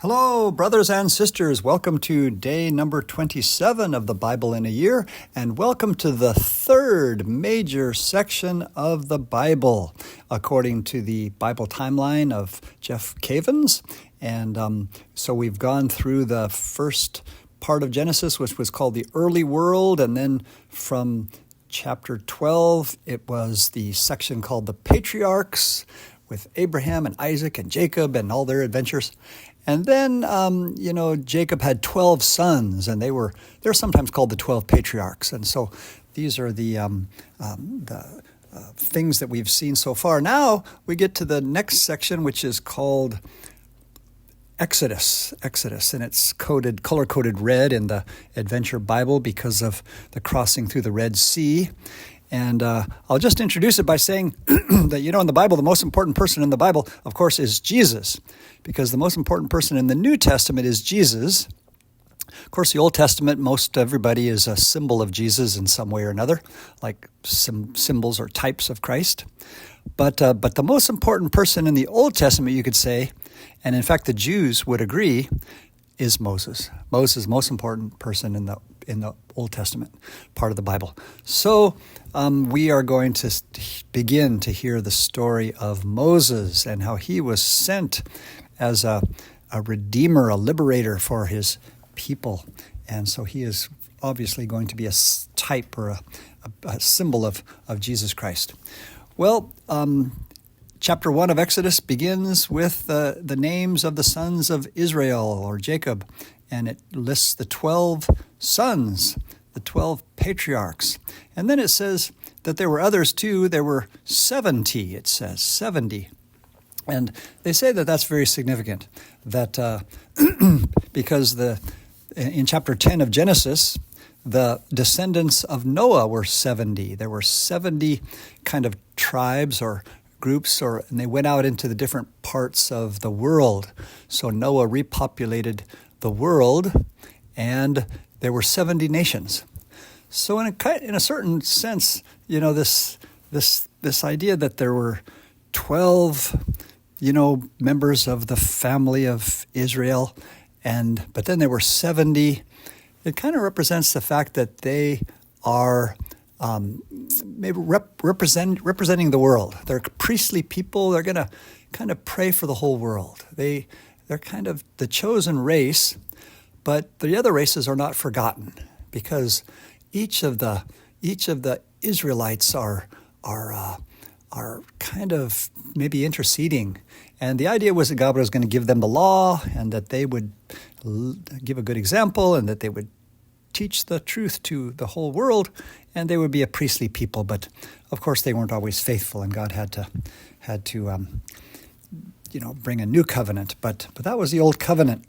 Hello, brothers and sisters. Welcome to day number 27 of the Bible in a Year, and welcome to the third major section of the Bible, according to the Bible timeline of Jeff Cavins. And so we've gone through the first part of Genesis, which was called the early world, and then from chapter 12, it was the section called the patriarchs, with Abraham and Isaac and Jacob and all their adventures. And then, Jacob had 12 sons, and they're sometimes called the 12 patriarchs. And so these are the things that we've seen so far. Now we get to the next section, which is called Exodus, and it's color-coded red in the Adventure Bible because of the crossing through the Red Sea. And I'll just introduce it by saying that, in the Bible, the most important person in the Bible, of course, is Jesus, because the most important person in the New Testament is Jesus. Of course, the Old Testament, most everybody is a symbol of Jesus in some way or another, like some symbols or types of Christ. But the most important person in the Old Testament, you could say, and in fact the Jews would agree, is Moses. Moses is the most important person in the Old Testament part of the Bible. So we are going to begin to hear the story of Moses and how he was sent as a redeemer, a liberator for his people. And so he is obviously going to be a type or a symbol of Jesus Christ. Well, chapter 1 of Exodus begins with the names of the sons of Israel, or Jacob, and it lists the 12 sons, the 12 patriarchs. And then it says that there were others too. There were 70, it says, 70. And they say that that's very significant, that because in chapter 10 of Genesis, the descendants of Noah were 70. There were 70 kind of tribes or groups, and they went out into the different parts of the world. So Noah repopulated the world, and there were 70 nations. So in a certain sense, this idea that there were 12, members of the family of Israel, but then there were 70. It kind of represents the fact that they are maybe representing the world. They're priestly people. They're going to kind of pray for the whole world. They're kind of the chosen race, but the other races are not forgotten, because each of the Israelites are kind of maybe interceding. And the idea was that God was going to give them the law, and that they would give a good example, and that they would teach the truth to the whole world, and they would be a priestly people. But of course, they weren't always faithful, and God had to bring a new covenant. But that was the old covenant.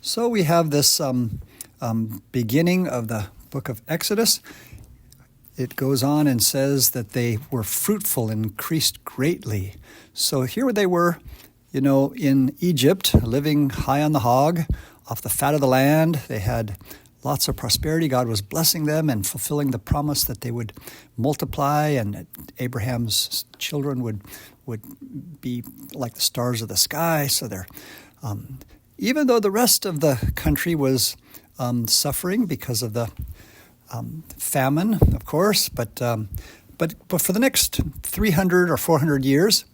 So we have this beginning of the book of Exodus. It goes on and says that they were fruitful and increased greatly. So here they were, in Egypt, living high on the hog, off the fat of the land. They had lots of prosperity. God was blessing them and fulfilling the promise that they would multiply, and that Abraham's children would be like the stars of the sky. So they're, even though the rest of the country was suffering because of the famine, of course, but for the next 300 or 400 years,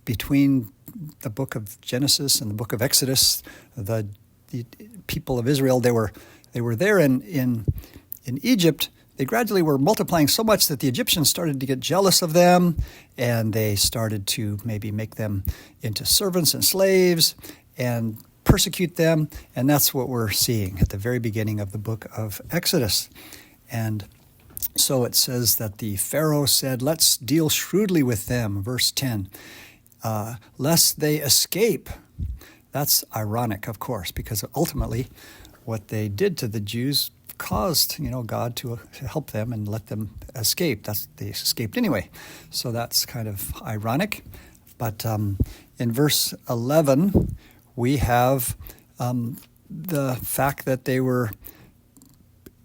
between the book of Genesis and the book of Exodus, the people of Israel, they were there in Egypt. They gradually were multiplying so much that the Egyptians started to get jealous of them, and they started to maybe make them into servants and slaves and persecute them. And that's what we're seeing at the very beginning of the book of Exodus. And so it says that the Pharaoh said, "Let's deal shrewdly with them," verse 10, "lest they escape." That's ironic, of course, because ultimately what they did to the Jews caused, God to help them and let them escape. They escaped anyway. So that's kind of ironic. But in verse 11, we have the fact that they were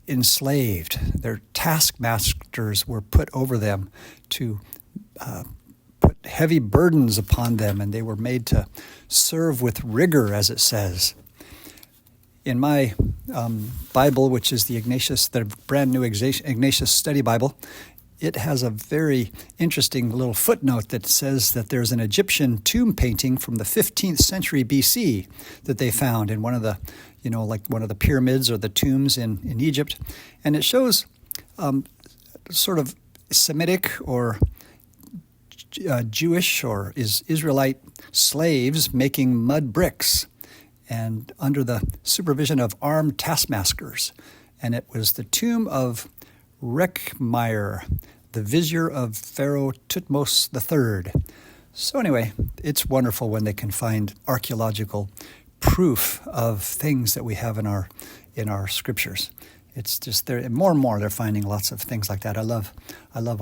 enslaved. Their taskmasters were put over them to put heavy burdens upon them, and they were made to serve with rigor, as it says. In my Bible, which is the brand new Ignatius Study Bible, it has a very interesting little footnote that says that there's an Egyptian tomb painting from the 15th century BC that they found in one of the, like one of the pyramids or the tombs in Egypt. And it shows sort of Semitic or Jewish or Israelite slaves making mud bricks and under the supervision of armed taskmasters. And it was the tomb of Rekhmire, the vizier of Pharaoh Thutmose III. So anyway, it's wonderful when they can find archaeological proof of things that we have in our scriptures. It's just there, more and more they're finding lots of things like that. I love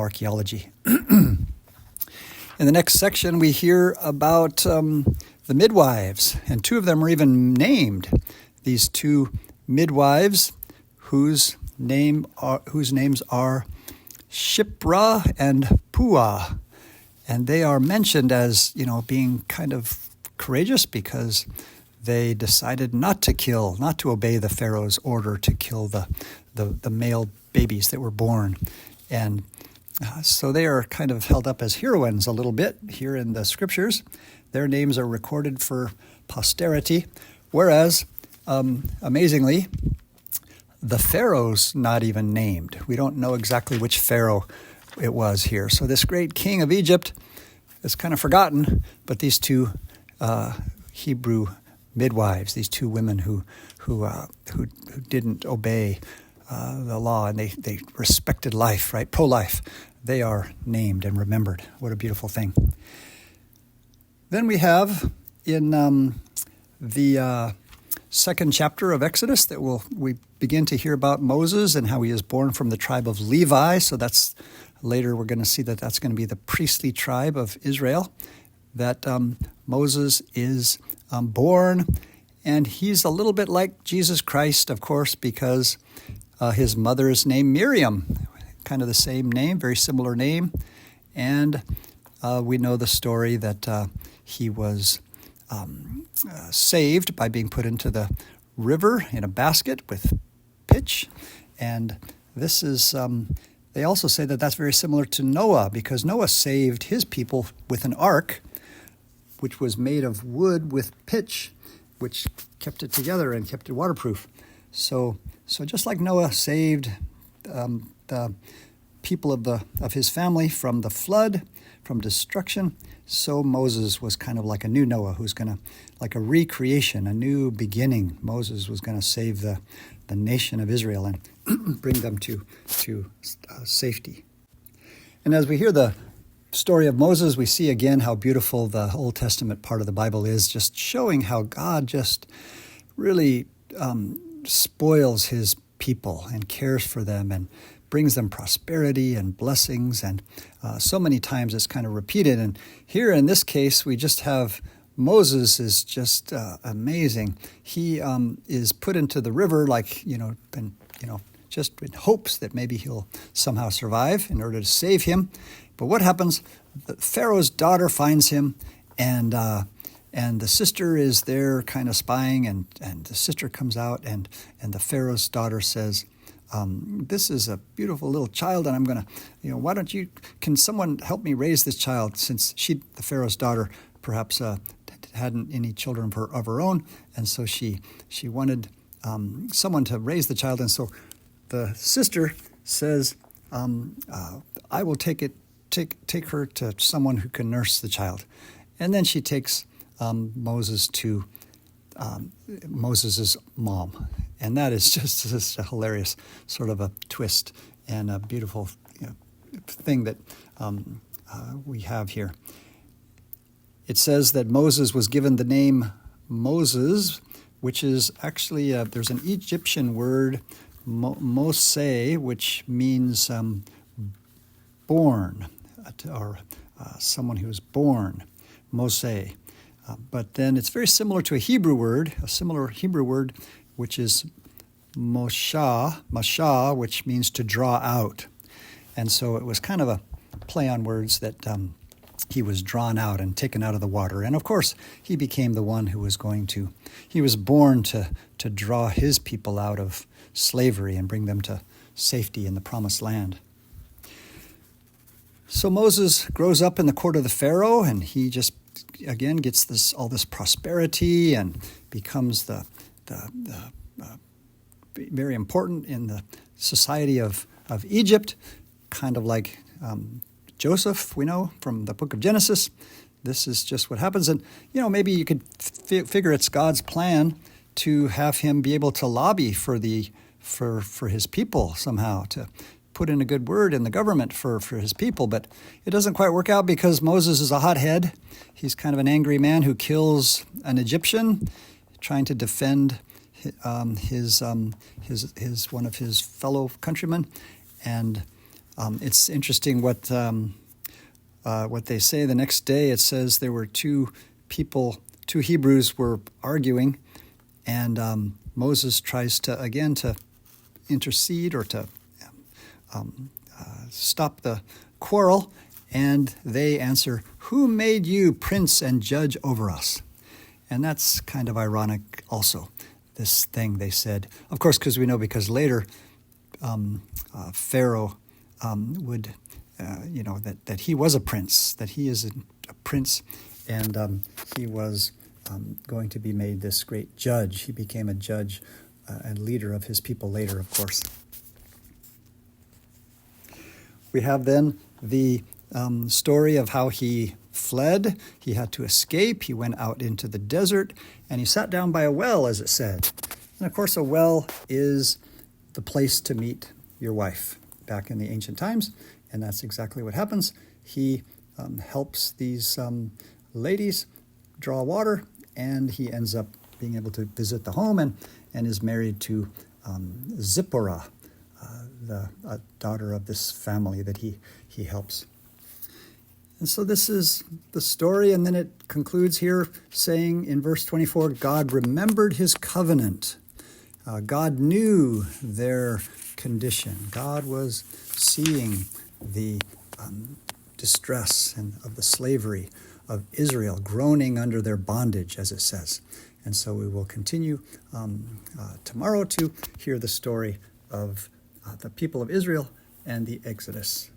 archaeology. In the next section, we hear about the midwives, and two of them are even named. These two midwives, whose names are Shiphrah and Puah, and they are mentioned as being kind of courageous because they decided not to obey the Pharaoh's order to kill the male babies that were born, and so they are kind of held up as heroines a little bit here in the scriptures. Their names are recorded for posterity, whereas, amazingly, the Pharaoh's not even named. We don't know exactly which Pharaoh it was here. So this great king of Egypt is kind of forgotten, but these two Hebrew midwives, these two women who didn't obey the law, and they respected life, right? Pro-life. They are named and remembered. What a beautiful thing. Then we have in the second chapter of Exodus that we begin to hear about Moses and how he is born from the tribe of Levi. So that's later we're going to see that's going to be the priestly tribe of Israel. That Moses is born, and he's a little bit like Jesus Christ, of course, because his mother is named Miriam, kind of the same name, very similar name. And we know the story that he was saved by being put into the river in a basket with pitch. And this is, they also say that that's very similar to Noah, because Noah saved his people with an ark, which was made of wood with pitch, which kept it together and kept it waterproof. So just like Noah saved the people of his family from the flood, from destruction, so Moses was kind of like a new Noah who's going to, like a recreation, a new beginning. Moses was going to save the nation of Israel and bring them to safety. And as we hear the story of Moses, we see again how beautiful the Old Testament part of the Bible is, just showing how God just really spoils his people and cares for them and brings them prosperity and blessings, and so many times it's kind of repeated. And here in this case, we just have Moses is just amazing. He is put into the river, just in hopes that maybe he'll somehow survive in order to save him. But what happens? The Pharaoh's daughter finds him, and the sister is there kind of spying, and the sister comes out, and the Pharaoh's daughter says, this is a beautiful little child, and I'm going to, can someone help me raise this child? Since the Pharaoh's daughter, perhaps hadn't any children of her own, and so she wanted someone to raise the child, and so the sister says, I will take her to someone who can nurse the child. And then she takes Moses to Moses' mom. And that is just a hilarious sort of a twist and a beautiful thing that we have here. It says that Moses was given the name Moses, which is actually, there's an Egyptian word, Moshe, which means born, or someone who was born, Moshe. But then it's very similar to a similar Hebrew word, which is mashah, which means to draw out. And so it was kind of a play on words that he was drawn out and taken out of the water. And of course, he became the one who was he was born to draw his people out of slavery and bring them to safety in the promised land. So Moses grows up in the court of the Pharaoh, and he just, again, gets all this prosperity and becomes the very important in the society of Egypt, kind of like Joseph, we know from the book of Genesis. This is just what happens. And, maybe you could figure it's God's plan to have him be able to lobby for his people somehow, to put in a good word in the government for his people. But it doesn't quite work out because Moses is a hothead. He's kind of an angry man who kills an Egyptian, trying to defend his one of his fellow countrymen. And it's interesting what they say. The next day it says there were two Hebrews were arguing, and Moses tries to intercede or to stop the quarrel, and they answer, "Who made you prince and judge over us?" And that's kind of ironic also, this thing they said. Of course, because later Pharaoh would, that he was a prince, that he is a prince, and he was going to be made this great judge. He became a judge and leader of his people later, of course. We have then the story of how he fled. He had to escape. He went out into the desert, and he sat down by a well, as it said. And of course, a well is the place to meet your wife back in the ancient times, and that's exactly what happens. He helps these ladies draw water, and he ends up being able to visit the home and is married to Zipporah, the daughter of this family that he helps. And so this is the story, and then it concludes here saying in verse 24, God remembered his covenant. God knew their condition. God was seeing the distress and of the slavery of Israel, groaning under their bondage, as it says. And so we will continue tomorrow to hear the story of the people of Israel and the Exodus.